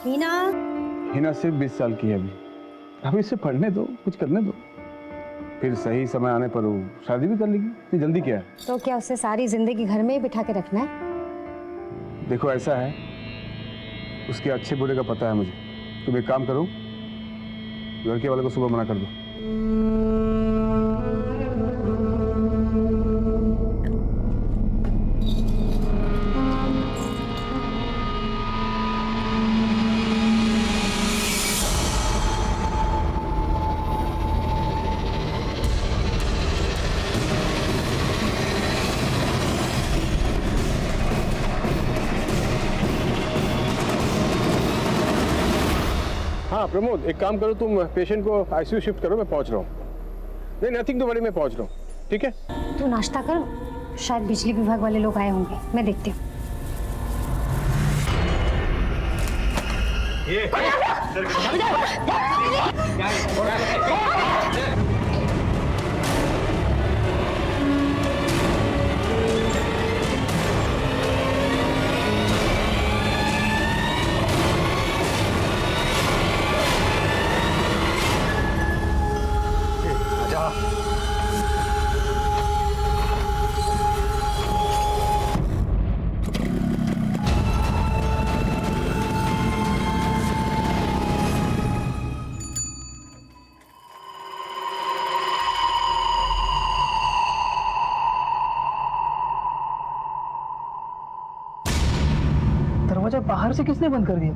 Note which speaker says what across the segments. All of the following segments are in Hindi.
Speaker 1: हिना।
Speaker 2: हिना सिर्फ 20 साल की है अभी इसे पढ़ने दो, कुछ करने दो, फिर सही समय आने पर वो शादी भी कर लेगी। इतनी जल्दी क्या है?
Speaker 1: तो क्या उसे सारी जिंदगी घर में ही बिठा के रखना है?
Speaker 2: देखो ऐसा है, उसके अच्छे बुरे का पता है मुझे। तुम एक काम करो, लड़के वाले को सुबह मना कर दो। हाँ प्रमोद, एक काम करो, तुम पेशेंट को आईसीयू शिफ्ट करो, मैं पहुंच रहा हूँ। नहीं, नथिंग टू वरी, मैं पहुंच रहा हूँ, ठीक है?
Speaker 1: तू नाश्ता कर, शायद बिजली विभाग वाले लोग आए होंगे, मैं देखती हूँ।
Speaker 3: दरवाजा बाहर से किसने बंद कर दिया?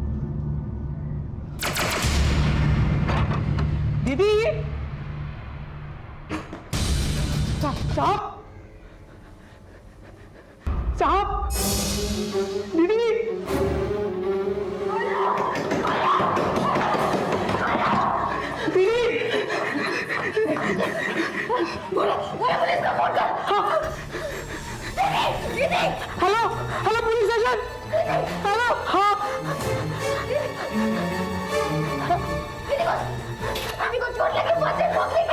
Speaker 3: दीदी! साहब! साहब! दीदी! Hello hello police station, hello. हाँ
Speaker 4: अभी को चोट लगे, फंसे ठोक लेंगे।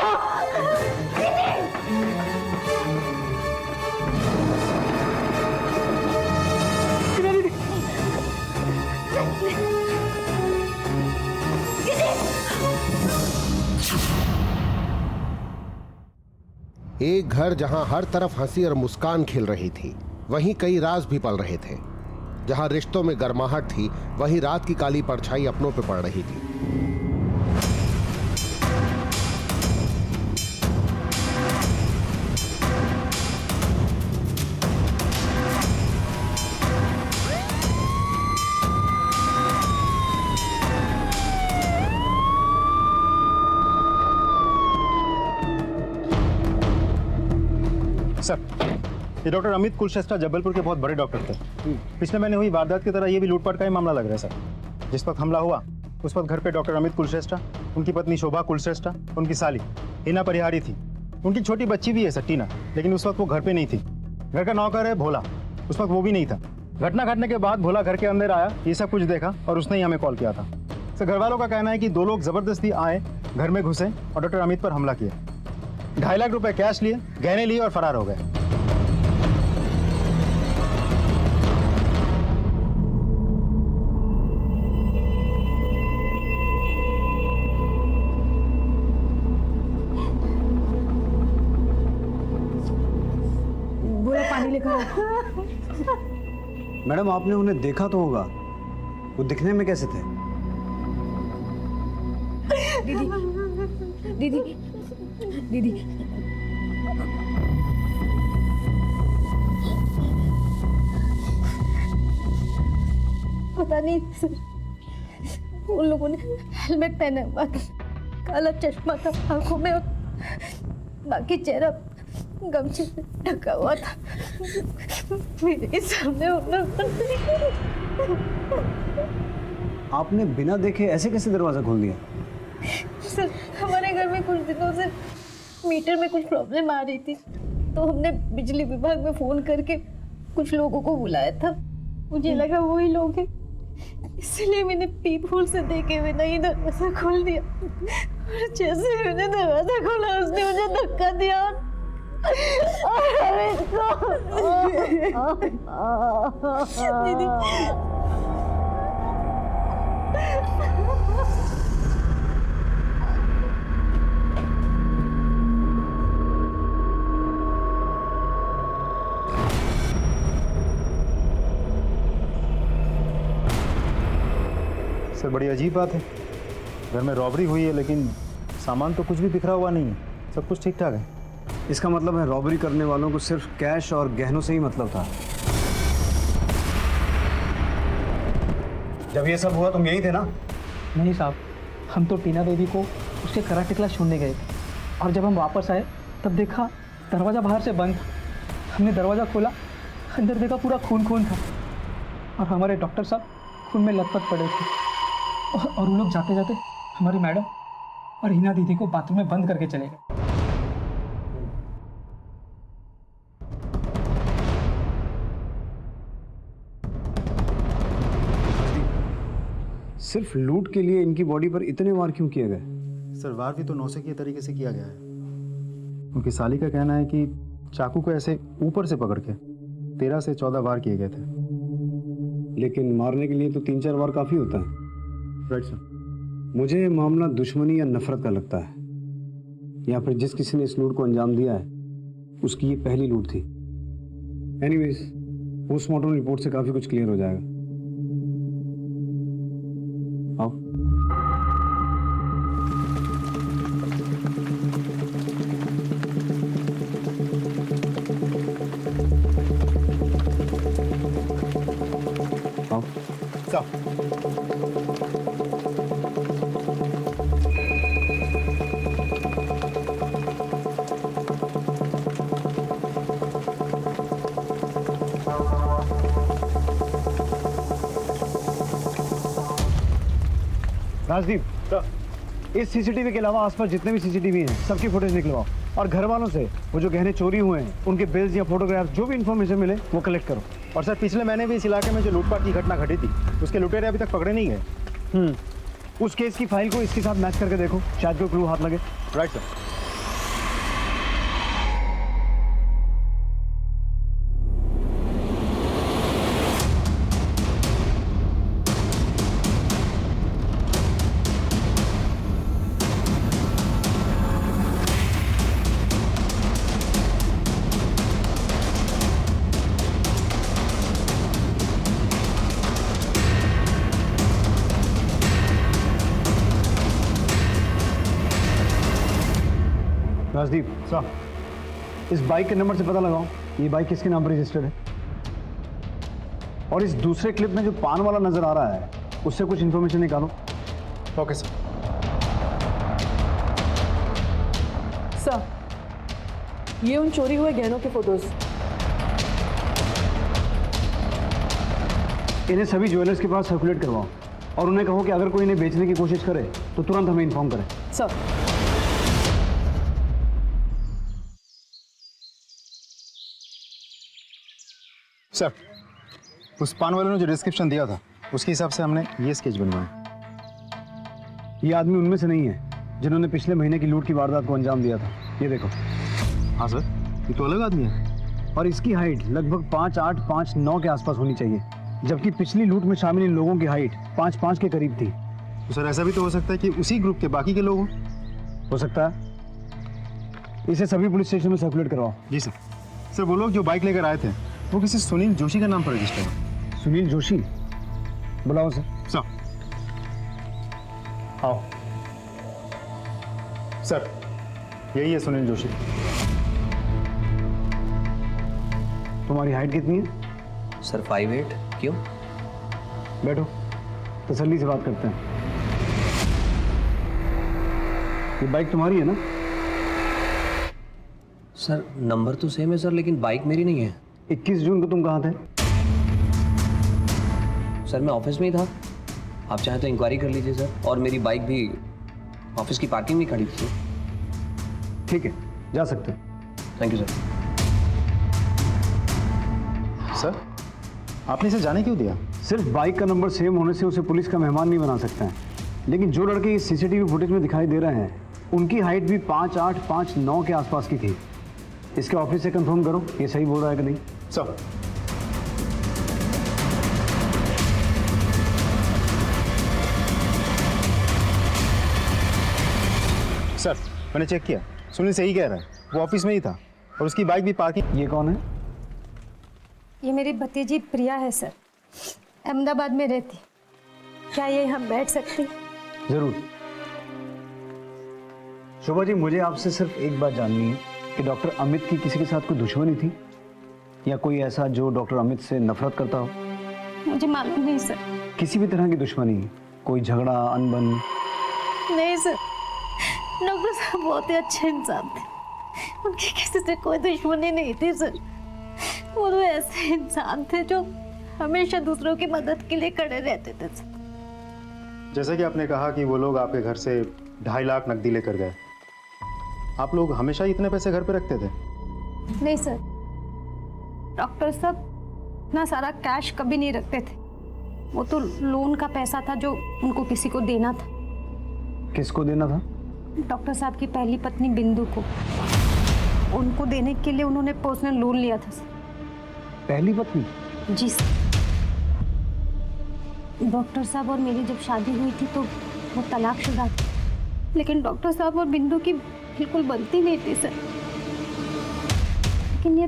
Speaker 5: एक घर जहां हर तरफ हंसी और मुस्कान खिल रही थी, वहीं कई राज भी पल रहे थे। जहां रिश्तों में गर्माहट थी, वहीं रात की काली परछाई अपनों पे पड़ रही थी।
Speaker 6: सर, ये डॉक्टर अमित कुलश्रेष्ठा जबलपुर के बहुत बड़े डॉक्टर थे। पिछले महीने हुई वारदात की तरह ये भी लूटपाट का ही मामला लग रहा है सर। जिस वक्त हमला हुआ उस वक्त घर पे डॉक्टर अमित कुलश्रेष्ठा, उनकी पत्नी शोभा कुलश्रेष्ठा, उनकी साली हिना परिहारी थी। उनकी छोटी बच्ची भी है सर, टीना, लेकिन उस वक्त वो घर पे नहीं थी। घर का नौकर है भोला, उस वक्त वो भी नहीं था। घटना घटने के बाद भोला घर के अंदर आया, ये सब कुछ देखा और उसने ही हमें कॉल किया था। सर, घर वालों का कहना है कि दो लोग जबरदस्ती आए, घर में घुसे और डॉक्टर अमित पर हमला किया। 2.5 लाख रुपए कैश लिए, गहने लिए और फरार हो गए।
Speaker 1: बोला पानी लेकर आओ।
Speaker 7: मैडम, आपने उन्हें देखा तो होगा, वो दिखने में कैसे थे?
Speaker 1: दीदी दीदी दीदी
Speaker 4: पता नहीं सर, उन लोगों ने हेलमेट पहना हुआ था, काला चश्मा था आंखों में और बाकी चेहरा गमछे से ढका हुआ था। मेरे सामने
Speaker 7: आपने बिना देखे ऐसे कैसे दरवाजा खोल दिया?
Speaker 4: सर, हमारे घर में कुछ दिनों से मीटर में कुछ प्रॉब्लम आ रही थी, तो हमने बिजली विभाग में फोन करके कुछ लोगों को बुलाया था। मुझे लगा वही लोग हैं, इसलिए मैंने पीप होल से देखे हुए नहीं दरवाजा खोल दिया। और जैसे मैंने दरवाजा खोला, उसने मुझे धक्का दिया दीदी
Speaker 6: सर बड़ी अजीब बात है, घर में रॉबरी हुई है लेकिन सामान तो कुछ भी बिखरा हुआ नहीं है, सब कुछ ठीक ठाक है।
Speaker 7: इसका मतलब है रॉबरी करने वालों को सिर्फ कैश और गहनों से ही मतलब था। जब ये सब हुआ तुम यही थे ना?
Speaker 3: नहीं साहब, हम तो टीना दीदी को उसके कराटे क्लास छोड़ने गए थे और जब हम वापस आए तब देखा दरवाज़ा बाहर से बंद। हमने दरवाज़ा खोला, अंदर देखा पूरा खून खून था और हमारे डॉक्टर साहब खून में लथपथ पड़े थे और उन लोग जाते जाते हमारी मैडम और हिना दीदी को बाथरूम में बंद करके चले गए।
Speaker 7: सिर्फ लूट के लिए इनकी बॉडी पर इतने वार क्यों किए गए?
Speaker 6: सर वार भी तो नौसिखिए तरीके से किया गया है। उनकी साली का कहना है कि चाकू को ऐसे ऊपर से पकड़ के 13 से 14 वार किए गए थे।
Speaker 7: लेकिन मारने के लिए तो 3-4 वार काफ़ी होता है।
Speaker 6: Right sir.
Speaker 7: मुझे ये मामला दुश्मनी या नफरत का लगता है, या फिर जिस किसी ने इस लूट को अंजाम दिया है उसकी ये पहली लूट थी। एनीवेज, पोस्टमार्टम रिपोर्ट से काफ़ी कुछ क्लियर हो जाएगा। आओ। आओ। राजदीप, इस सीसीटीवी के अलावा आसपास जितने भी सीसीटीवी हैं सबकी फुटेज निकलवाओ और घर वालों से वो जो गहने चोरी हुए हैं उनके बिल्स या फोटोग्राफ्स जो भी इंफॉर्मेशन मिले वो कलेक्ट करो।
Speaker 6: और सर पिछले महीने भी इस इलाके में जो लूटपाट की घटना घटी थी उसके लुटेरे अभी तक पकड़े नहीं गए।
Speaker 7: उस केस की फाइल को इसके साथ मैच करके देखो, शायद कोई क्लू हाथ लगे।
Speaker 6: Right sir.
Speaker 7: राजदीप
Speaker 6: सर
Speaker 7: इस बाइक के नंबर से पता लगाओ ये बाइक किसके नाम पर रजिस्टर्ड है, और इस दूसरे क्लिप में जो पान वाला नजर आ रहा है उससे कुछ इन्फॉर्मेशन निकालो।
Speaker 6: Okay sir.
Speaker 8: सर, ये उन चोरी हुए गहनों के फोटोज।
Speaker 7: इन्हें सभी ज्वेलर्स के पास सर्कुलेट करवाओ और उन्हें कहो कि अगर कोई इन्हें बेचने की कोशिश करे तो तुरंत हमें इन्फॉर्म करें।
Speaker 8: सर,
Speaker 6: सर उस पान वाले ने जो डिस्क्रिप्शन दिया था उसके हिसाब से हमने ये स्केच बनवाया।
Speaker 7: ये आदमी उनमें से नहीं है जिन्होंने पिछले महीने की लूट की वारदात को अंजाम दिया था। ये देखो।
Speaker 6: हाँ सर, ये तो अलग आदमी है
Speaker 7: और इसकी हाइट लगभग 5'8", 5'9" के आसपास होनी चाहिए, जबकि पिछली लूट में शामिल इन लोगों की हाइट 5'5" के करीब थी।
Speaker 6: तो सर ऐसा भी तो हो सकता है कि उसी ग्रुप के बाकी के लोग हों।
Speaker 7: हो सकता है। इसे सभी पुलिस स्टेशन में सर्कुलेट करवाओ।
Speaker 6: जी सर। सर वो लोग जो बाइक लेकर आए थे वो किसी सुनील जोशी का नाम पर रजिस्टर है।
Speaker 7: सुनील जोशी? बुलाओ सर।
Speaker 6: सर आओ। सर यही है सुनील जोशी।
Speaker 7: तुम्हारी हाइट कितनी है?
Speaker 9: सर 5'8". क्यों?
Speaker 7: बैठो, तसल्ली से बात करते हैं। ये बाइक तुम्हारी है ना?
Speaker 9: सर नंबर तो सेम है सर, लेकिन बाइक मेरी नहीं है।
Speaker 7: 21 जून को तुम कहाँ थे?
Speaker 9: सर मैं ऑफिस में ही था, आप चाहे तो इंक्वायरी कर लीजिए सर। और मेरी बाइक भी ऑफिस की पार्किंग में खड़ी थी।
Speaker 7: ठीक है, जा सकते हो।
Speaker 9: Thank you sir.
Speaker 6: सर आपने इसे जाने क्यों दिया?
Speaker 7: सिर्फ बाइक का नंबर सेम होने से उसे पुलिस का मेहमान नहीं बना सकते हैं, लेकिन जो लड़के इस सीसीटीवी फुटेज में दिखाई दे रहे हैं उनकी हाइट भी 5'8", 5'9" के आसपास की थी। इसके ऑफिस से कंफर्म करो ये सही बोल रहा है कि नहीं।
Speaker 6: सर सर मैंने चेक किया, सुनील सही कह रहा है, वो ऑफिस में ही था और उसकी बाइक भी पार्किंग।
Speaker 7: ये कौन है?
Speaker 1: ये मेरी भतीजी प्रिया है सर, अहमदाबाद में रहती।
Speaker 4: क्या ये हम बैठ सकते हैं?
Speaker 7: जरूर। शोभा जी, मुझे आपसे सिर्फ एक बात जाननी है कि डॉक्टर अमित की किसी के साथ कोई दुश्मनी थी या कोई ऐसा जो डॉक्टर अमित से नफरत करता हो?
Speaker 4: मुझे मालूम नहीं सर।
Speaker 7: किसी भी तरह की दुश्मनी, कोई झगड़ा, अनबन?
Speaker 4: नहीं सर, डॉक्टर साहब बहुत ही अच्छे इंसान थे, उनकी किसी से कोई दुश्मनी नहीं थी सर। वो तो ऐसे इंसान थे जो हमेशा दूसरों की मदद के लिए खड़े रहते थे सर।
Speaker 6: जैसे कि आपने कहा कि वो लोग आपके घर से 2.5 लाख नकदी लेकर गए, आप लोग हमेशा ही इतने पैसे घर पे रखते थे?
Speaker 4: नहीं सर, डॉक्टर साहब इतना सारा कैश कभी नहीं रखते थे। वो तो लोन का पैसा था जो उनको किसी को देना था।
Speaker 7: किसको देना था?
Speaker 4: डॉक्टर साहब की पहली पत्नी बिंदु को। उनको देने के लिए उन्होंने पर्सनल लोन लिया था सर।
Speaker 7: पहली पत्नी?
Speaker 4: जी सर। डॉक्टर साहब और मेरी जब शादी हुई थी तो वो तलाकशुदा थी, लेकिन डॉक्टर साहब और बिंदु की बिल्कुल बनती नहीं थी सर। लेकिन ये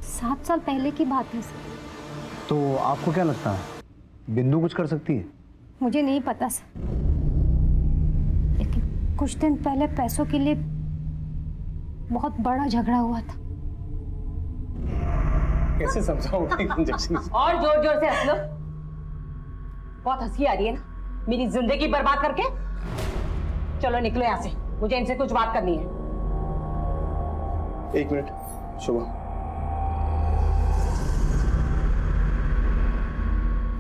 Speaker 4: 7 साल पहले की बात है सर।
Speaker 7: तो आपको क्या लगता है बिंदु कुछ कर सकती है?
Speaker 4: मुझे नहीं पता सर, लेकिन कुछ दिन पहले पैसों के लिए बहुत बड़ा झगड़ा हुआ था।
Speaker 9: कैसे समझाऊंगा इंजेक्शन?
Speaker 8: और जोर जोर से हंस लो। बहुत हंसी आ रही है ना मेरी जिंदगी बर्बाद करके। चलो निकलो यहाँ से, मुझे इनसे कुछ बात करनी है।
Speaker 2: 1 मिनट शोभा।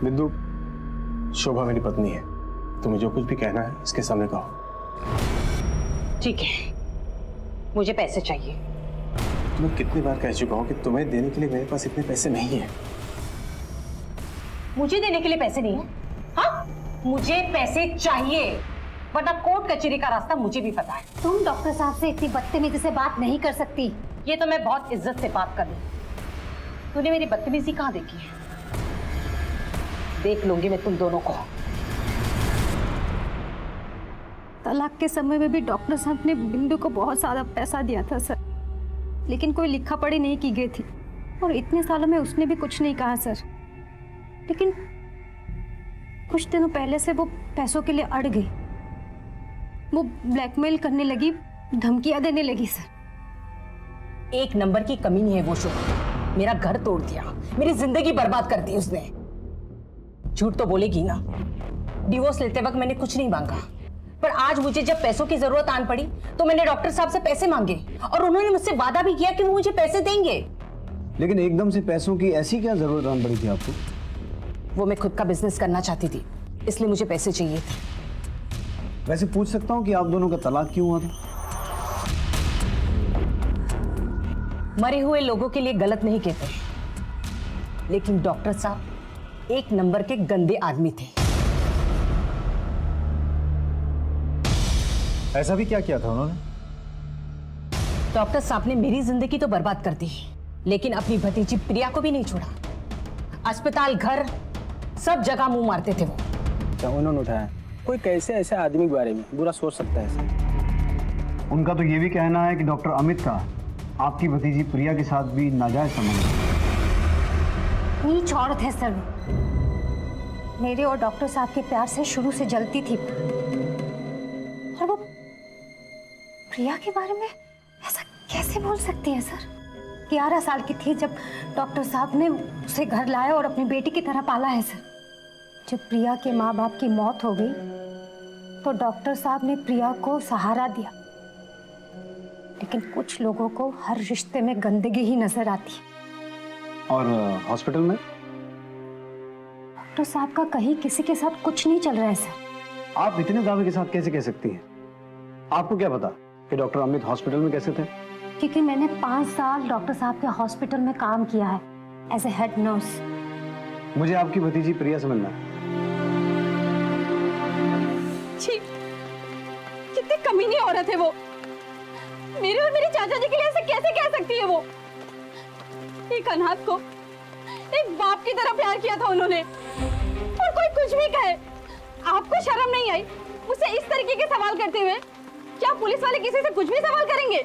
Speaker 2: बिंदु, शोभा मेरी पत्नी है, तुम्हें जो कुछ भी कहना है इसके सामने कहो।
Speaker 8: ठीक है, मुझे पैसे चाहिए।
Speaker 2: मैं कितनी बार कह चुका हूँ कि तुम्हें देने के लिए मेरे पास इतने पैसे नहीं है।
Speaker 8: मुझे देने के लिए पैसे नहीं है? हाँ, मुझे पैसे चाहिए, वरना कोर्ट कचहरी का रास्ता मुझे भी पता है।
Speaker 1: तुम डॉक्टर साहब से इतनी बदतमीजी से बात नहीं कर सकती।
Speaker 8: ये तो मैं बहुत इज्जत से बात कर रही हूँ। तूने मेरी बदतमीजी कहाँ देखी है? देख लूंगी मैं तुम दोनों को।
Speaker 4: तलाक के समय में भी डॉक्टर साहब ने बिंदु को बहुत सारा पैसा दिया था सर, लेकिन कोई लिखा पढ़ी नहीं की गई थी और इतने सालों में उसने भी कुछ नहीं कहा सर। लेकिन कुछ दिनों पहले से वो पैसों के लिए अड़ गई। वो ब्लैकमेल करने लगी, धमकियां देने लगी सर।
Speaker 8: एक नंबर की कमी नहीं है वो शोभा। मेरा घर तोड़ दिया, मेरी जिंदगी बर्बाद कर दी उसने। झूठ तो बोलेगी ना। डिवोर्स लेते वक्त मैंने कुछ नहीं मांगा, पर आज मुझे जब पैसों की जरूरत आन पड़ी तो मैंने डॉक्टर साहब से पैसे मांगे और उन्होंने मुझसे वादा भी किया कि वो मुझे पैसे देंगे।
Speaker 7: लेकिन एकदम से पैसों की ऐसी क्या जरूरत आन पड़ी थी आपको?
Speaker 8: वो मैं खुद का बिजनेस करना चाहती थी, इसलिए मुझे पैसे चाहिए थे।
Speaker 7: वैसे पूछ सकता हूँ कि आप दोनों का तलाक क्यों हुआ था?
Speaker 8: मरे हुए लोगों के लिए गलत नहीं कहते, लेकिन डॉक्टर साहब एक नंबर के गंदे आदमी थे।
Speaker 6: ऐसा भी क्या किया था उन्होंने?
Speaker 8: डॉक्टर साहब ने मेरी जिंदगी तो बर्बाद कर दी, लेकिन अपनी भतीजी प्रिया को भी नहीं छोड़ा। अस्पताल, घर, सब जगह मुंह मारते थे वो।
Speaker 10: क्या उन्होंने उठाया? कोई कैसे ऐसे आदमी के बारे में बुरा सोच सकता है सर?
Speaker 7: उनका तो ये भी कहना है कि डॉक्टर अमित का आपकी भतीजी प्रिया के साथ भी नाजायज संबंध है।
Speaker 1: नीच औरत है सर। मेरे और डॉक्टर साहब के प्यार से शुरू से जलती थी, और वो प्रिया के बारे में ऐसा कैसे बोल सकती है सर? 11 साल की थी जब डॉक्टर साहब ने उसे घर लाया और अपनी बेटी की तरह पाला है सर। जब प्रिया के माँ बाप की मौत हो गई तो डॉक्टर साहब ने प्रिया को सहारा दिया, लेकिन कुछ लोगों को हर रिश्ते में गंदगी ही नजर आती है।
Speaker 7: और हॉस्पिटल में
Speaker 1: डॉक्टर साहब का कहीं किसी के साथ कुछ नहीं चल रहा है सर।
Speaker 7: आप इतने दावे के साथ कैसे कह सकती हैं? आपको क्या पता कि डॉक्टर अमित हॉस्पिटल में कैसे थे?
Speaker 1: क्योंकि मैंने 5 साल डॉक्टर साहब के हॉस्पिटल में काम किया है एज ए हेड नर्स।
Speaker 7: मुझे आपकी भतीजी प्रिया से मिलना है।
Speaker 4: कितनी कमीनी औरत है वो। मेरे और मेरे चाचा जी के लिए ऐसे कैसे कह सकती है वो? एक अनाथ को एक बाप की तरह प्यार किया था उन्होंने, और कोई कुछ भी कहे। आपको शर्म नहीं आई मुझसे इस तरीके के सवाल करते हुए? क्या पुलिस वाले किसी से कुछ भी सवाल करेंगे?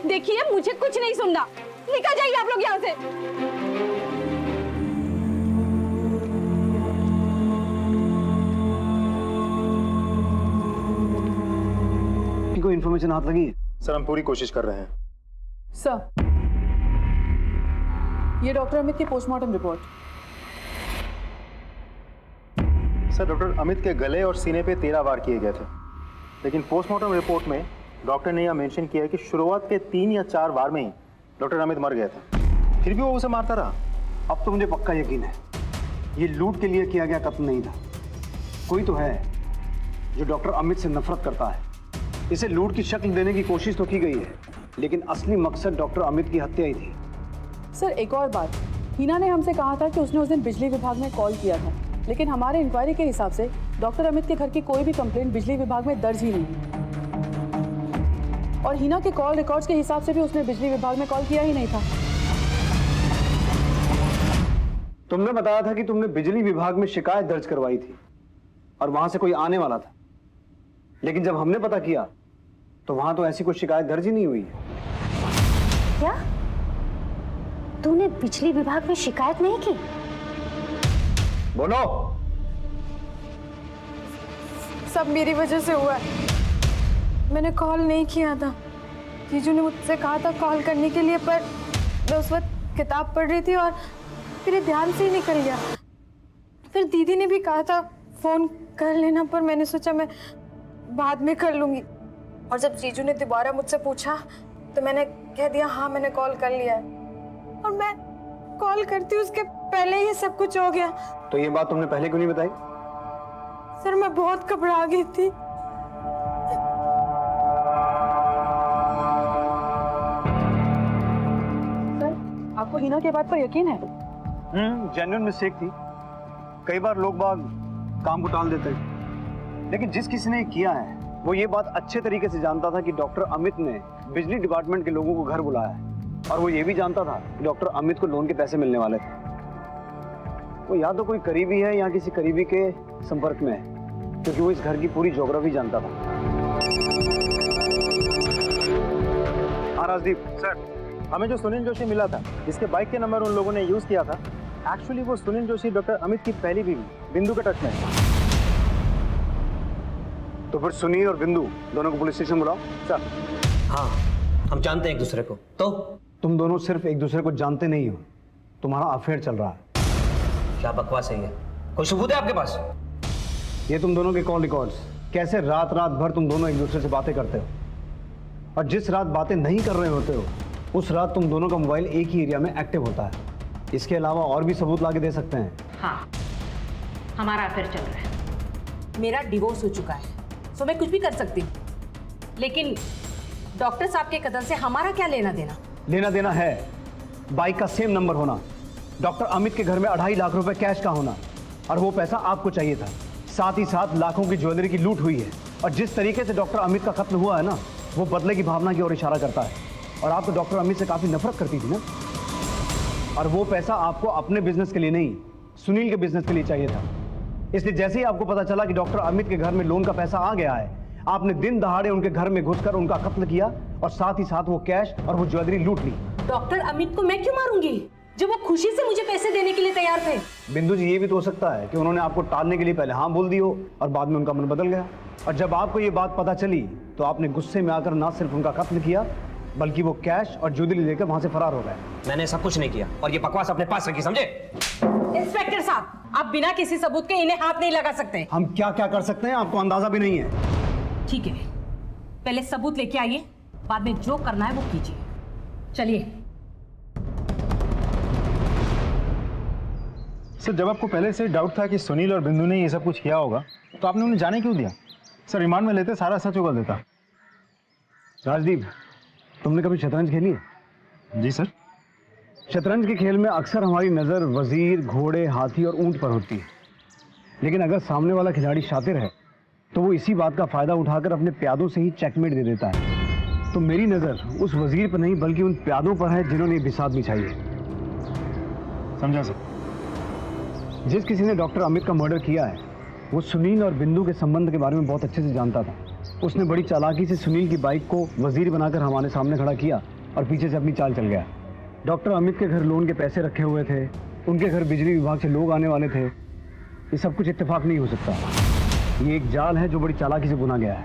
Speaker 4: देखिए मुझे कुछ नहीं सुनना, निकल जाइए आप लोग यहाँ से।
Speaker 7: इन्फॉर्मेशन हाथ लगी है?
Speaker 6: सर हम पूरी कोशिश कर रहे हैं।
Speaker 11: सर, ये डॉक्टर अमित की postmortem report.
Speaker 6: Sir doctor Amit के गले और सीने पे 13 वार किए गए थे, लेकिन पोस्टमार्टम रिपोर्ट में डॉक्टर ने यह मेंशन किया है कि शुरुआत के 3 या 4 वार में ही डॉक्टर अमित मर गए थे, फिर भी वो उसे मारता रहा।
Speaker 7: अब तो मुझे पक्का यकीन है ये लूट के लिए किया गया कत्ल नहीं था। कोई तो है जो डॉक्टर अमित से नफरत करता है। इसे लूट की शक्ल देने की कोशिश तो की गई है, लेकिन असली मकसद डॉक्टर अमित की हत्या ही थी।
Speaker 11: सर, एक और बात, हिना ने हमसे कहा था कि उसने उस दिन बिजली विभाग में कॉल किया था, लेकिन हमारे इंक्वायरी के हिसाब से डॉक्टर अमित के घर की कोई भी कंप्लेंट बिजली विभाग में दर्ज ही नहीं। और हिना के कॉल रिकॉर्ड्स के हिसाब से भी उसने बिजली विभाग में कॉल किया ही नहीं था।
Speaker 7: तुमने बताया था कि तुमने बिजली विभाग में शिकायत दर्ज करवाई थी और वहां से कोई आने वाला था, लेकिन जब हमने पता किया तो वहां तो ऐसी कोई शिकायत दर्ज ही नहीं हुई है।
Speaker 1: क्या तूने बिजली विभाग में शिकायत नहीं की?
Speaker 7: बोलो।
Speaker 4: सब मेरी वजह से हुआ है। मैंने कॉल नहीं किया था, जीजू ने मुझसे कहा था कॉल करने के लिए, पर मैं उस वक्त किताब पढ़ रही थी और मेरे ध्यान से ही निकल गया। फिर दीदी ने भी कहा था फ़ोन कर लेना, पर मैंने सोचा मैं बाद में कर लूँगी। और जब जीजू ने दोबारा मुझसे पूछा तो मैंने कह दिया हाँ मैंने कॉल कर लिया है। और मैं कॉल करती उसके पहले ही सब कुछ हो गया।
Speaker 7: तो ये बात तुमने पहले क्यों नहीं बताई?
Speaker 4: सर मैं बहुत घबरा गई थी।
Speaker 11: सर, आपको हिना के बात पर यकीन है?
Speaker 7: जेन्युइन मिस्टेक थी। कई बार लोग बाग काम को टाल देते हैं, लेकिन जिस किसी ने किया है वो ये बात अच्छे तरीके से जानता था कि डॉक्टर अमित ने बिजली डिपार्टमेंट के लोगों को घर बुलाया है, और वो ये भी जानता था कि डॉक्टर अमित को लोन के पैसे मिलने वाले थे। वो या तो कोई करीबी है या किसी करीबी के संपर्क में है, क्योंकि वो इस घर की पूरी ज्योग्राफी जानता था।
Speaker 6: हाँ राजदीप सर, हमें जो सुनील जोशी मिला था, जिसके बाइक के नंबर उन लोगों ने यूज किया था, एक्चुअली वो सुनील जोशी डॉक्टर अमित की पहली बीवी बिंदु के टच में है।
Speaker 7: तो फिर सुनील और बिंदु दोनों को पुलिस स्टेशन बुलाओ।
Speaker 6: सर
Speaker 9: हाँ, हम जानते हैं एक दूसरे को। तो
Speaker 7: तुम दोनों सिर्फ एक दूसरे को जानते नहीं हो, तुम्हारा अफेयर चल रहा है।
Speaker 9: क्या बकवास है ये? कोई सबूत है आपके पास?
Speaker 7: ये तुम दोनों के कॉल रिकॉर्ड्स, कैसे रात रात भर तुम दोनों एक दूसरे से बातें करते हो, और जिस रात बातें नहीं कर रहे होते हो उस रात तुम दोनों का मोबाइल एक ही एरिया में एक्टिव होता है। इसके अलावा और भी सबूत लाके दे सकते हैं।
Speaker 8: हाँ, हमारा अफेयर चल रहा है। मेरा डिवोर्स हो चुका है, तो मैं कुछ भी कर सकती हूँ, लेकिन डॉक्टर साहब के कत्ल से हमारा क्या लेना देना?
Speaker 7: लेना देना है बाइक का सेम नंबर होना, डॉक्टर अमित के घर में 2.5 लाख रुपए कैश का होना, और वो पैसा आपको चाहिए था। साथ ही साथ लाखों की ज्वेलरी की लूट हुई है, और जिस तरीके से डॉक्टर अमित का कत्ल हुआ है ना, वो बदले की भावना की ओर इशारा करता है। और आप तो डॉक्टर अमित से काफी नफरत करती थी ना, और वो पैसा आपको अपने बिजनेस के लिए नहीं, सुनील के बिजनेस के लिए चाहिए था। इसलिए जैसे ही आपको पता चला कि डॉक्टर अमित के घर में लोन का पैसा आ गया है, आपने दिन दहाड़े उनके घर में घुसकर उनका कत्ल किया, और साथ ही साथ वो कैश और वो ज्वेलरी लूट ली।
Speaker 8: डॉक्टर अमित को मैं क्यों मारूंगी, जब वो खुशी से मुझे पैसे देने के लिए तैयार थे?
Speaker 7: बिंदु जी, ये भी तो हो सकता है कि उन्होंने आपको टालने के लिए पहले हाँ बोल दी हो और बाद में उनका मन बदल गया, और जब आपको ये बात पता चली तो आपने गुस्से में आकर ना सिर्फ उनका कत्ल किया, बल्कि वो कैश और ज्वेलरी लेकर वहां से फरार हो गए।
Speaker 9: मैंने सब कुछ नहीं किया, और ये बकवास अपने पास रखी, समझे?
Speaker 8: इंस्पेक्टर साहब, आप बिना किसी सबूत के इन्हें हाथ नहीं लगा सकते।
Speaker 7: हम क्या क्या कर सकते हैं आपको अंदाजा भी नहीं है।
Speaker 8: ठीक है, पहले सबूत लेके आइए, बाद में जो करना है वो कीजिए। चलिए।
Speaker 6: सर, जब आपको पहले से डाउट था कि सुनील और बिंदु ने ये सब कुछ किया होगा, तो आपने उन्हें जाने क्यों दिया? सर, रिमांड में लेते सारा सच उगल देता।
Speaker 7: राजदीप, तुमने कभी शतरंज खेली है?
Speaker 6: जी सर।
Speaker 7: शतरंज के खेल में अक्सर हमारी नज़र वजीर, घोड़े, हाथी और ऊंट पर होती है, लेकिन अगर सामने वाला खिलाड़ी शातिर है तो वो इसी बात का फायदा उठाकर अपने प्यादों से ही चेकमेट दे देता है। तो मेरी नज़र उस वजीर पर नहीं बल्कि उन प्यादों पर है जिन्होंने बिसात बिछाई है।
Speaker 6: समझा सर।
Speaker 7: जिस किसी ने डॉक्टर अमित का मर्डर किया है वो सुनील और बिंदु के संबंध के बारे में बहुत अच्छे से जानता था। उसने बड़ी चालाकी से सुनील की बाइक को वजीर बनाकर हमारे सामने खड़ा किया और पीछे से अपनी चाल चल गया। डॉक्टर अमित के घर लोन के पैसे रखे हुए थे, उनके घर बिजली विभाग से लोग आने वाले थे। ये सब कुछ इत्तेफाक नहीं हो सकता, ये एक जाल है जो बड़ी चालाकी से बुना गया है।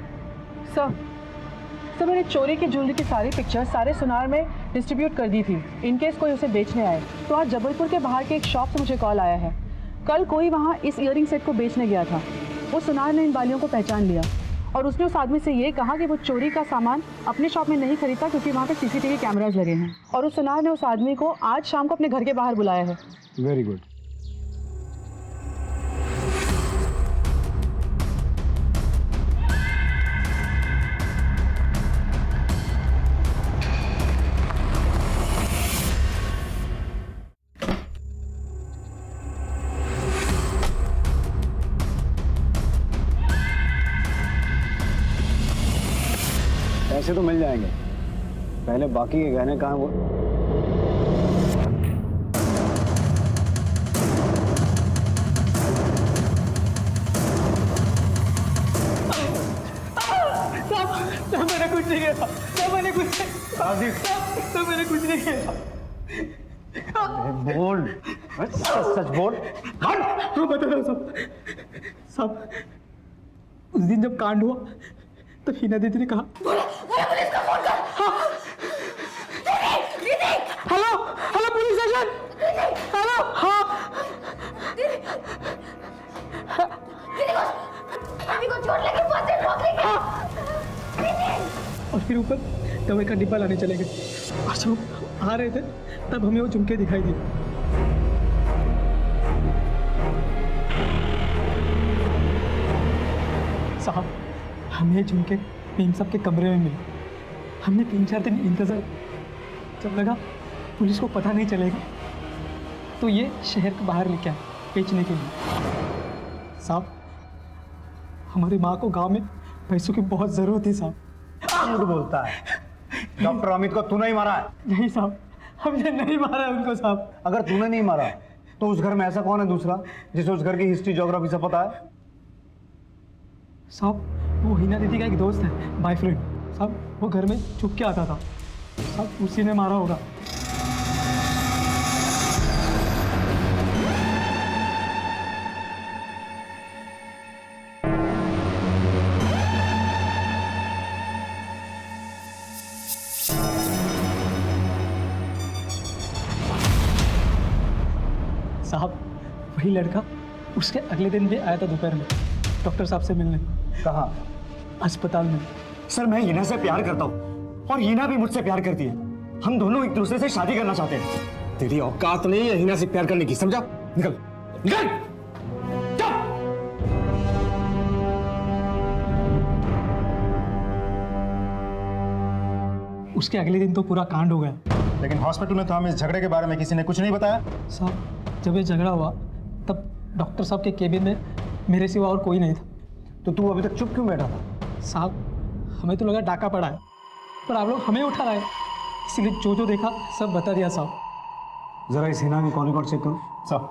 Speaker 11: सर, सर मैंने चोरी की ज्वेलरी की सारी पिक्चर सारे सुनार में डिस्ट्रीब्यूट कर दी थी, इनकेस कोई उसे बेचने आए। तो आज जबलपुर के बाहर के एक शॉप से मुझे कॉल आया है, कल कोई वहाँ इस ईयरिंग सेट को बेचने गया था। वो सुनार ने इन बालियों को पहचान लिया और उसने उस आदमी से ये कहा कि वो चोरी का सामान अपने शॉप में नहीं खरीदता क्योंकि वहाँ पे सीसीटीवी कैमराज लगे हैं। और उस सुनार ने उस आदमी को आज शाम को अपने घर के बाहर बुलाया है।
Speaker 7: Very good. पैसे तो मिल जाएंगे, पहले बाकी के गहने कहाँ वो।
Speaker 3: मैंने कुछ नहीं किया, मैंने कुछ नहीं किया।
Speaker 7: बोल, सच बोल।
Speaker 3: हाँ बता दो सब। उस दिन जब कांड हुआ तो हिना दीदी ने कहा hello hello police station, hello. हाँ और फिर ऊपर दवाई का डिब्बा लाने चले गए और जब आ रहे थे तब हमें वो झुमके दिखाई दिए। साहब हमें झुमके मीम साहब के कमरे में मिले। हमने 3-4 दिन इंतजार, जब लगा पुलिस को पता नहीं चलेगा तो ये शहर के बाहर लेके आए बेचने के लिए। साहब हमारी माँ को गांव में पैसों की बहुत ज़रूरत थी साहब।
Speaker 7: झूठ बोलता है, डॉक्टर अमित को तूने ही मारा है?
Speaker 3: नहीं साहब, हमने नहीं मारा है उनको साहब।
Speaker 7: अगर तूने नहीं मारा तो उस घर में ऐसा कौन है दूसरा जिसे उस घर की हिस्ट्री ज्योग्राफी से पता है?
Speaker 3: साहब वो हिना दीदी का एक दोस्त है, बॉयफ्रेंड साहब, वो घर में छुप के आता था साहब, उसी ने मारा होगा। साहब वही लड़का उसके अगले दिन भी आया था दोपहर में डॉक्टर साहब से मिलने।
Speaker 7: कहाँ?
Speaker 3: अस्पताल में।
Speaker 12: सर मैं हिना से प्यार करता हूँ और हिना भी मुझसे प्यार करती है। हम दोनों एक दूसरे से शादी करना चाहते हैं। तेरी औकात नहीं है हिना से प्यार करने की, समझा? निकल निकल।
Speaker 3: उसके अगले दिन तो पूरा कांड हो गया।
Speaker 6: लेकिन हॉस्पिटल में तो हमें इस झगड़े के बारे में किसी ने कुछ नहीं बताया।
Speaker 3: साहब जब ये झगड़ा हुआ तब डॉक्टर साहब के केबिन में मेरे सिवा और कोई नहीं था।
Speaker 7: तो तू अभी तक चुप क्यों बैठा था?
Speaker 3: साहब हमें तो लगा डाका पड़ा है, पर आप लोग हमें उठा रहे, इसलिए जो देखा सब बता दिया साहब।
Speaker 7: जरा इस हिना की कॉल रिकॉर्ड चेक करो
Speaker 6: साहब।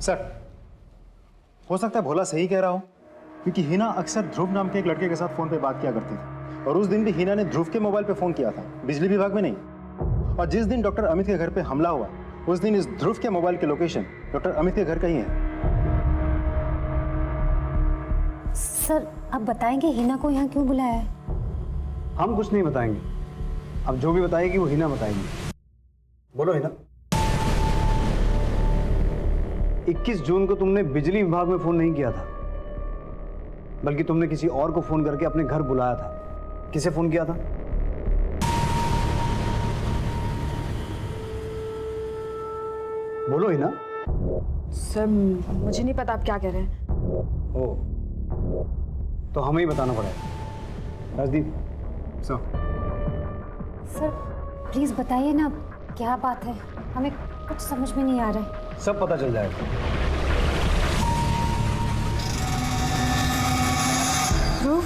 Speaker 6: सर हो सकता है भोला सही कह रहा हो, क्योंकि हिना अक्सर ध्रुव नाम के एक लड़के के साथ फोन पे बात किया करती थी और उस दिन भी हिना ने ध्रुव के मोबाइल पे फोन किया था, बिजली विभाग में नहीं। और जिस दिन डॉक्टर अमित के घर पे हमला हुआ उस दिन इस ध्रुव के मोबाइल के लोकेशन डॉक्टर अमित के घर का ही है।
Speaker 1: सर आप बताएंगे हिना को यहाँ क्यों बुलाया है?
Speaker 7: हम कुछ नहीं बताएंगे, अब जो भी बताएगी वो हिना बताएगी। बोलो हिना। 21 जून को तुमने बिजली विभाग में फोन नहीं किया था, बल्कि तुमने किसी और को फोन करके अपने घर बुलाया था। किसे फोन किया था? बोलो हिना।
Speaker 11: सर मुझे नहीं पता आप क्या कह रहे हैं।
Speaker 7: ओ तो हमें ही बताना पड़ेगा। राजदीप
Speaker 1: सर प्लीज बताइए ना क्या बात है, हमें कुछ समझ में नहीं आ रहा है।
Speaker 7: सब पता चल जाएगा।
Speaker 1: ध्रुव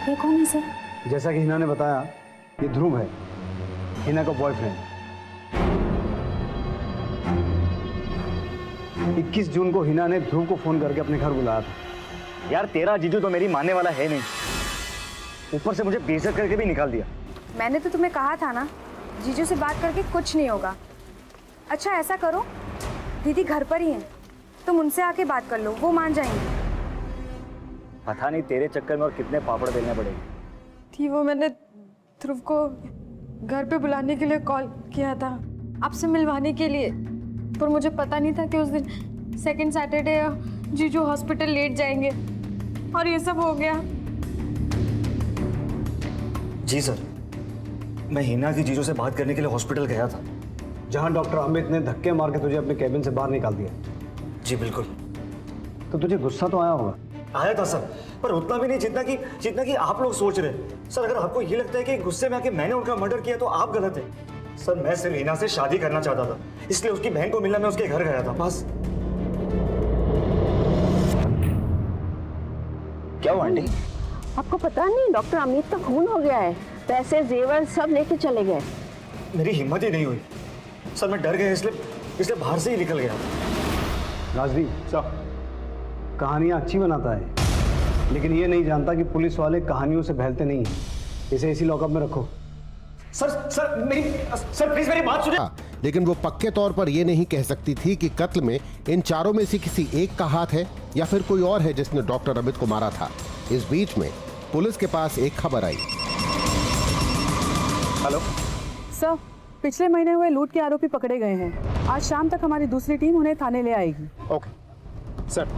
Speaker 1: ये कौन है सर?
Speaker 7: जैसा कि हिना ने बताया ये ध्रुव है, हिना का बॉयफ्रेंड। 21 जून को हिना ने ध्रुव को फोन करके अपने घर बुलाया था।
Speaker 12: यार तेरा जीजू तो मेरी मानने वाला है नहीं, ऊपर से मुझे बेइज्जत करके भी निकाल दिया।
Speaker 11: मैंने तो तुम्हें कहा था ना
Speaker 13: जीजू से बात करके कुछ नहीं होगा। अच्छा ऐसा करो, दीदी घर पर ही हैं, तुम उनसे आके बात कर लो, वो मान जाएंगे।
Speaker 12: पता नहीं तेरे चक्कर में और कितने पापड़ बेलने पड़ेंगे।
Speaker 13: थी वो मैंने ध्रुव को घर पे बुलाने के लिए कॉल किया था, आपसे मिलवाने के लिए, पर मुझे पता नहीं था कि उस दिन सेकंड सैटरडे जीजू हॉस्पिटल लेट जाएंगे और ये सब हो गया।
Speaker 12: जी सर, मैं हिना की जीजू से बात करने के लिए हॉस्पिटल गया था,
Speaker 7: जहां डॉक्टर अमित ने धक्के मार के तुझे अपने कैबिन से बाहर निकाल दिया।
Speaker 12: जी बिल्कुल।
Speaker 7: तो तुझे गुस्सा तो आया होगा।
Speaker 12: आया था सर, पर उतना भी नहीं जितना कि आप लोग सोच रहे हैं। सर अगर आपको ये लगता है कि गुस्से में आके मैंने उनका मर्डर किया तो आप गलत है। सर मैं सिर्फ हिना से शादी करना चाहता था, इसलिए उसकी बहन को मिलना मैं उसके घर गया था, बस। क्या हुआ आंटी?
Speaker 14: आपको पता नहीं डॉक्टर अमित का खून हो गया है, पैसे जेवर सब लेके चले गए।
Speaker 12: मेरी हिम्मत ही नहीं हुई सर, मैं डर गया, इसलिए बाहर से ही निकल गया।
Speaker 7: राजदीप
Speaker 12: सर,
Speaker 7: कहानियां अच्छी बनाता है, लेकिन ये नहीं जानता कि पुलिस वाले कहानियों से बहलते नहीं हैं। इसे इसी लॉकअप में रखो।
Speaker 12: सर प्लीज मेरी बात सुनिए।
Speaker 5: लेकिन वो पक्के तौर पर ये नहीं कह सकती थी कि कत्ल में इन चारों में से किसी एक का हाथ है या फिर कोई और है जिसने डॉक्टर अमित को मारा था। इस बीच में पुलिस के पास एक खबर आई।
Speaker 12: हेलो
Speaker 11: सर, पिछले महीने हुए लूट के आरोपी पकड़े गए हैं। आज शाम तक हमारी दूसरी टीम उन्हें थाने ले आएगी।
Speaker 6: ओके सर,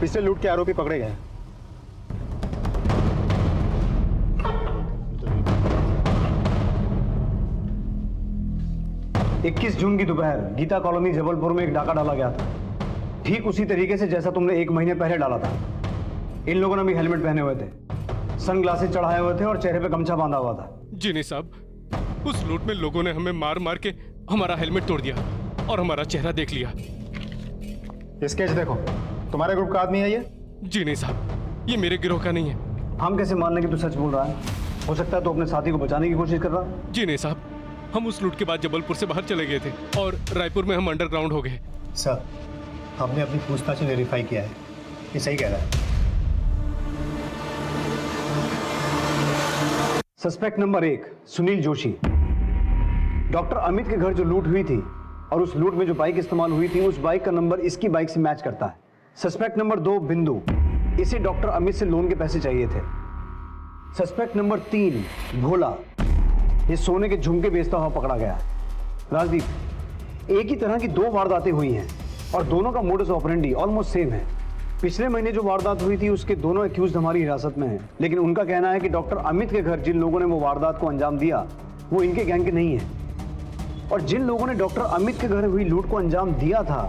Speaker 6: पिछले लूट के आरोपी पकड़े गए हैं।
Speaker 7: इक्कीस जून की दोपहर गीता कॉलोनी जबलपुर में एक डाका डाला गया था, ठीक उसी तरीके से जैसा तुमने 1 महीने पहले डाला था। इन लोगों ने भी हेलमेट पहने हुए थे, सनग्लासेस चढ़ाए हुए थे और चेहरे पे गमछा बांधा हुआ था।
Speaker 15: जी नहीं साहब, उस लूट में लोगों ने हमें मार मार के हमारा हेलमेट तोड़ दिया और हमारा चेहरा देख लिया।
Speaker 6: स्केच देखो, तुम्हारे ग्रुप का आदमी है ये?
Speaker 15: जी नहीं साहब, ये मेरे गिरोह का नहीं है।
Speaker 7: हम कैसे मानने कि तू सच बोल रहा है? हो सकता है तो अपने साथी को बचाने की कोशिश कर रहा।
Speaker 15: जी नहीं साहब, हम उस लूट के बाद जबलपुर से बाहर चले गए थे और रायपुर में हम अंडरग्राउंड हो गए।
Speaker 6: सर, हमने अपनी पूछताछ वेरीफाई किया है, ये सही कह रहा है।
Speaker 7: Suspect number 1 Sunil Joshi. Doctor Amit के घर जो लूट हुई थी और उस लूट में जो बाइक इस्तेमाल हुई थी, उस बाइक का नंबर इसकी बाइक से मैच करता है। सस्पेक्ट नंबर 2 बिंदु, इसे डॉक्टर अमित से लोन के पैसे चाहिए थे। सस्पेक्ट नंबर 3 भोला, ये सोने के झुमके बेचता हुआ पकड़ा गया। राजदीप, एक ही तरह की 2 वारदातें हुई हैं और दोनों का मोडस ऑपरेंडी ऑलमोस्ट सेम है। पिछले महीने जो वारदात हुई थी उसके दोनों एक्यूज्ड हमारी हिरासत में हैं, लेकिन उनका कहना है कि डॉक्टर अमित के घर जिन लोगों ने वो वारदात को अंजाम दिया वो इनके गैंग के नहीं है, और जिन लोगों ने डॉक्टर अमित के घर हुई लूट को अंजाम दिया था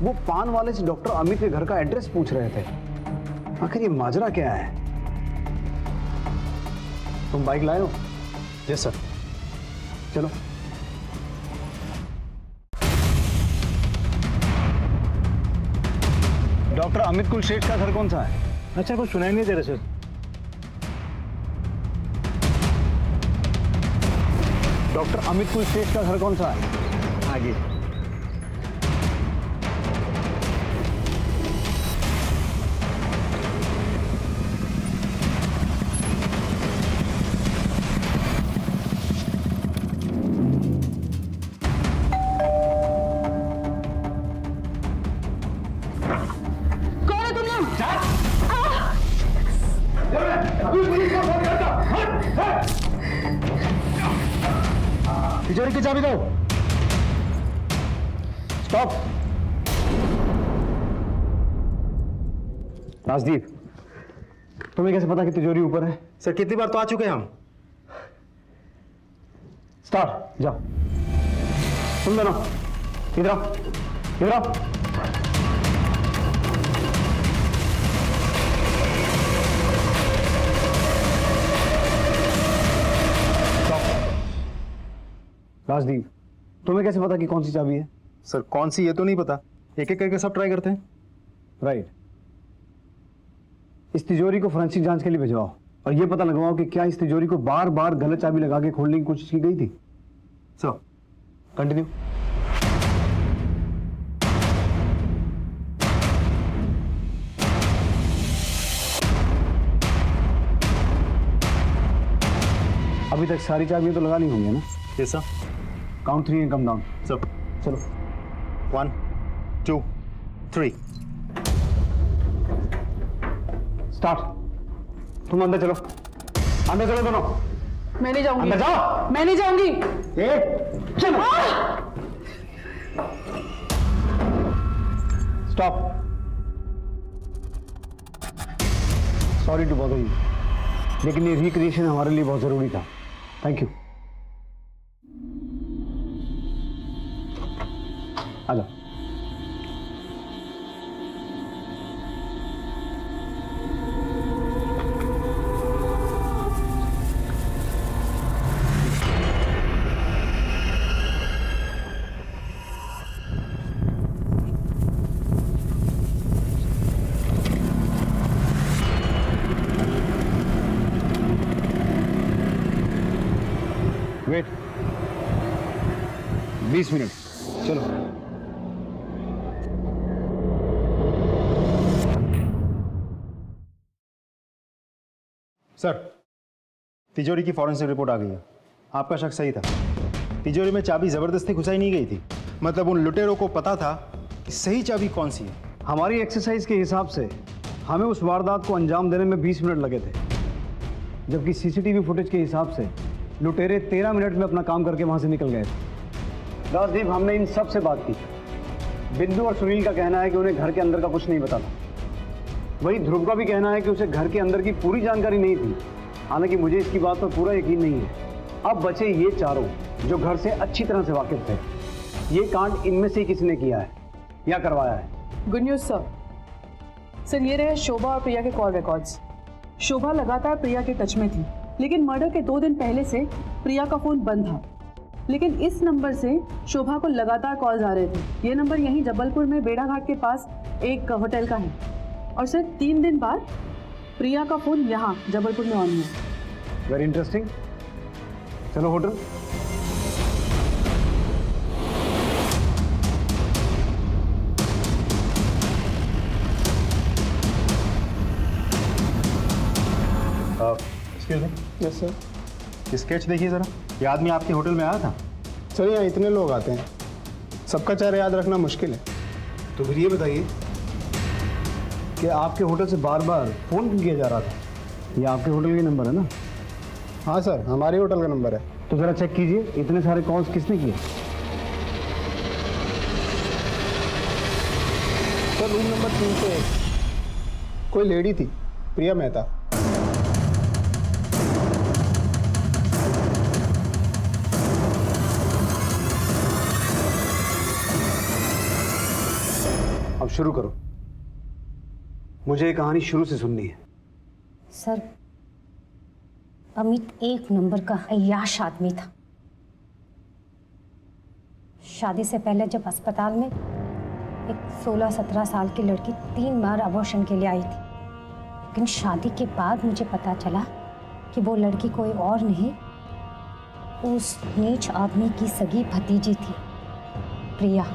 Speaker 7: वो पान वाले से डॉक्टर अमित के घर का एड्रेस पूछ रहे थे। आखिर ये माजरा क्या है? तुम बाइक लाए हो?
Speaker 6: Yes sir.
Speaker 7: चलो। डॉक्टर अमित कुलश्रेष्ठ का घर कौन सा है?
Speaker 6: अच्छा, कुछ सुनाई नहीं दे रहा सर।
Speaker 7: डॉक्टर अमित कुलश्रेष्ठ का घर कौन सा है?
Speaker 6: आगे।
Speaker 7: तिजोरी की चाबी दो। स्टॉप। राजदीप, तुम्हें कैसे पता कि तिजोरी ऊपर है?
Speaker 6: सर, कितनी बार तो आ चुके हैं हम।
Speaker 7: स्टार्ट, जाओ। तुम दोनों इधर आओ, इधर आओ। राजदीप, तुम्हें कैसे पता कि कौन सी चाबी है?
Speaker 6: सर, कौन सी ये तो नहीं पता, एक एक करके सब ट्राई करते हैं।
Speaker 7: राइट। इस तिजोरी को फोरेंसिक जांच के लिए भिजवाओ और ये पता लगवाओ कि क्या इस तिजोरी को बार बार गलत चाबी लगा के खोलने की कोशिश की गई थी। Sir, continue. अभी तक सारी चाबियां तो लगानी होंगी ना?
Speaker 6: Yes sir.
Speaker 7: Count 3 and come down.
Speaker 6: Sir
Speaker 7: चलो
Speaker 6: 1 2 3।
Speaker 7: स्टार्ट। तुम अंदर चलो, अंदर चलो दोनों।
Speaker 11: मैं नहीं जाऊंगी।
Speaker 7: अंदर जाओ।
Speaker 11: मैं नहीं जाऊंगी।
Speaker 7: एक चलो। Stop. Sorry to bother you, लेकिन ये रिक्रिएशन हमारे लिए बहुत जरूरी था। Thank you. आ जाओ। Wait 20 minute. चलो।
Speaker 6: सर, तिजोरी की फॉरेंसिक रिपोर्ट आ गई है। आपका शक सही था। तिजोरी में चाबी जबरदस्ती घुसाई नहीं गई थी। मतलब उन लुटेरों को पता था कि सही चाबी कौन सी है।
Speaker 7: हमारी एक्सरसाइज के हिसाब से हमें उस वारदात को अंजाम देने में 20 मिनट लगे थे, जबकि सीसीटीवी फुटेज के हिसाब से लुटेरे 13 मिनट में अपना काम करके वहां से निकल गए थे। राजदीप, हमने इन सब से बात की। बिंदु और सुनील का कहना है कि उन्हें घर के अंदर का कुछ नहीं पता था। वही ध्रुव का भी कहना है कि उसे घर के अंदर की पूरी जानकारी नहीं थी। हालांकि मुझे इसकी बात पर पूरा यकीन नहीं है। अब बचे ये चारों जो घर से अच्छी तरह से वाकिफ थे। ये कांड इनमें से किसी ने किया है या करवाया है।
Speaker 11: Good news sir. सर, ये रहे शोभा और प्रिया के कॉल रिकॉर्ड्स। शोभा लगातार प्रिया के टच में थी, लेकिन मर्डर के 2 दिन पहले से प्रिया का फोन बंद था। लेकिन इस नंबर से शोभा को लगातार कॉल्स आ रहे थे। ये नंबर यहीं जबलपुर में बेड़ा घाट के पास एक होटल का है। और सर 3 दिन बाद प्रिया का फोन यहाँ जबलपुर में ऑन हुआ।
Speaker 7: Very interesting. चलो hotel.
Speaker 6: Excuse me.
Speaker 10: Yes sir.
Speaker 6: Sketch देखिए जरा। ये आदमी आपके होटल में आया था?
Speaker 10: सर, यहाँ इतने लोग आते हैं, सबका चेहरा याद रखना मुश्किल है।
Speaker 7: तो फिर ये बताइए कि आपके होटल से बार बार फोन क्यों किया जा रहा था? ये आपके होटल का नंबर है ना?
Speaker 10: हाँ सर, हमारे होटल का नंबर है।
Speaker 7: तो जरा चेक कीजिए, इतने सारे कॉल्स किसने किए?
Speaker 10: सर, रूम नंबर 301 कोई लेडी थी, प्रिया मेहता।
Speaker 7: अब शुरू करो, मुझे ये कहानी शुरू से सुननी है।
Speaker 1: सर, अमित 1 नंबर का अय्याश आदमी था। शादी से पहले जब अस्पताल में एक 16-17 साल की लड़की 3 बार अबॉर्शन के लिए आई थी, लेकिन शादी के बाद मुझे पता चला कि वो लड़की कोई और नहीं, उस नीच आदमी की सगी भतीजी थी, प्रिया।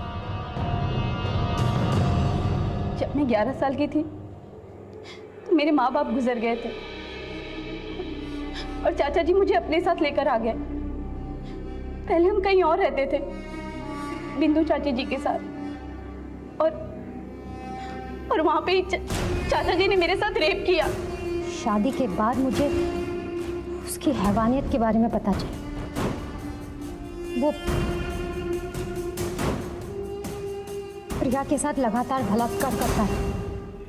Speaker 16: जब मैं 11 साल की थी तो मेरे माँ बाप गुजर गए थे और चाचा जी मुझे अपने साथ लेकर आ गए। पहले हम कहीं और रहते थे, बिंदु चाची जी के साथ, और वहां पे चाचा जी ने मेरे साथ रेप किया।
Speaker 1: शादी के बाद मुझे उसकी हैवानियत के बारे में पता चला। वो प्रिया के साथ लगातार बलात्कार करता है।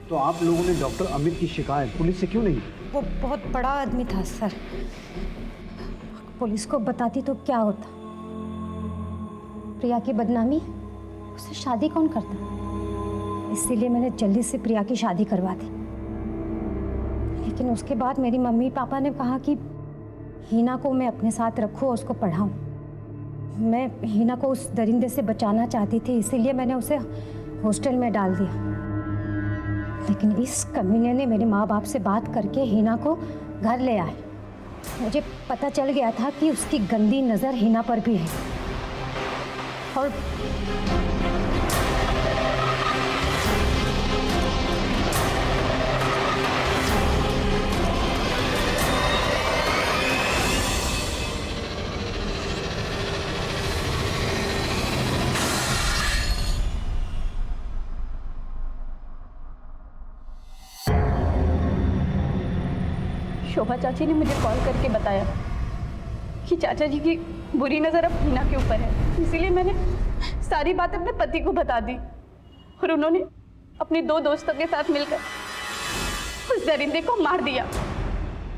Speaker 7: तो आप लोगों ने डॉक्टर अमित की शिकायत पुलिस से क्यों नहीं?
Speaker 1: वो बहुत बड़ा आदमी था सर, पुलिस को बताती तो क्या होता। प्रिया की बदनामी, उससे शादी कौन करता? इसीलिए मैंने जल्दी से प्रिया की शादी करवा दी। लेकिन उसके बाद मेरी मम्मी पापा ने कहा कि हीना को मैं अपने साथ रखूं, उसको पढ़ाऊं। मैं हीना को उस दरिंदे से बचाना चाहती थी, इसीलिए मैंने उसे हॉस्टल में डाल दिया। लेकिन इस कमीने ने मेरे माँ बाप से बात करके हीना को घर ले आए। मुझे पता चल गया था कि उसकी गंदी नज़र हीना पर भी है। और
Speaker 16: शोभा चाची ने मुझे कॉल करके बताया कि चाचा जी की बुरी नज़र अब हीना के ऊपर है, इसीलिए मैंने सारी बात अपने पति को बता दी और उन्होंने अपनी 2 दोस्तों के साथ मिलकर उस दरिंदे को मार दिया।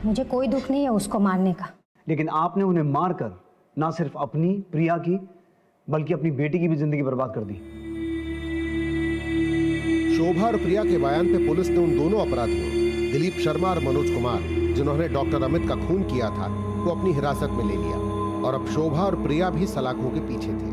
Speaker 1: मुझे कोई दुख नहीं है उसको मारने का,
Speaker 7: लेकिन आपने उन्हें मारकर ना सिर्फ अपनी प्रिया की बल्कि अपनी बेटी की भी जिंदगी बर्बाद कर दी।
Speaker 5: शोभा और प्रिया के बयान पे पुलिस ने उन दोनों अपराधियों दिलीप शर्मा और मनोज कुमार जिन्होंने डॉक्टर अमित का खून किया था को अपनी हिरासत में ले लिया और अब शोभा और प्रिया भी सलाखों के पीछे थे।